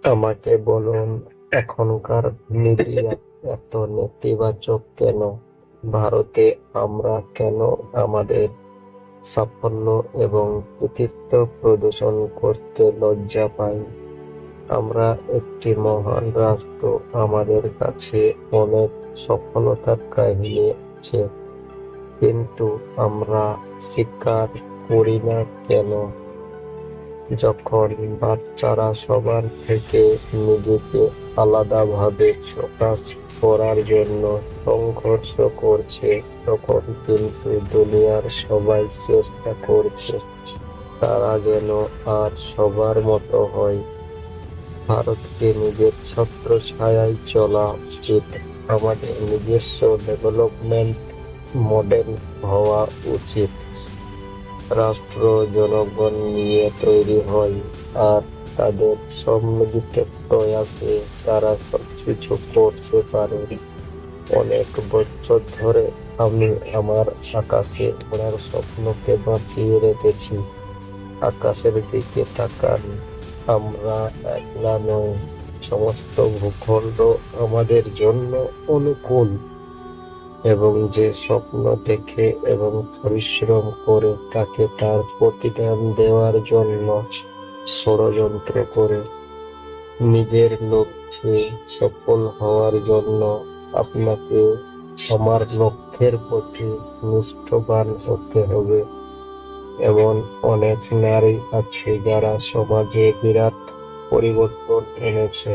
আমাকে বলুন, এখনকার মিডিয়া এত নেতিবাচক কেন? ভারতে আমরা কেন আমাদের সাফল্য এবং কৃতিত্ব প্রদর্শন করতে লজ্জা পাই? আমরা একটি মহান রাষ্ট্র, আমাদের কাছে অনেক সফলতার কাহিনী আছে, কিন্তু আমরা স্বীকার করি না কেন? যখন বাচ্চারা সবার থেকে নিজেকে আলাদাভাবে প্রকাশ করার জন্য সংঘর্ষ করছে, তখন কিন্তু দুনিয়ার সবাই চেষ্টা করছে তারা যেন আর সবার মতো হয়। ভারতকে নিজের ছত্রছায়ায় চলা উচিত। আমাদের নিজস্ব ডেভেলপমেন্ট মডেল হওয়া উচিত। রাষ্ট্র জনগণ নিয়ে তৈরি হয়, আর তাদের সম্মিলিত প্রয়াসে তারা সবকিছু করতে পারে। অনেক বছর ধরে আমি আমার আকাশে ওড়ার স্বপ্নকে বাঁচিয়ে রেখেছি। আকাশের দিকে তাকান, আমরা একলা নই। সমস্ত ভূখণ্ড আমাদের জন্য অনুকূল, এবং যে স্বপ্ন দেখে এবং পরিশ্রম করে তাকে তার প্রতিদান দেওয়ার জন্য ষড়যন্ত্র করে। নিজের লক্ষ্যে সফল হওয়ার জন্য আপনাকে আমার লক্ষ্যের প্রতি নিষ্ঠবান হতে হবে। এমন অনেক নারী আছে যারা সমাজে বিরাট পরিবর্তন এনেছে।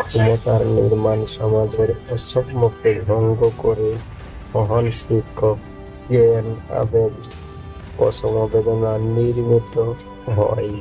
ক্ষমতার নির্মাণ সমাজের বৈষম্যকে ভঙ্গ করে মহান শিক্ষক, জ্ঞান, আবেগ ও সমবেদনা নির্মিত হয়।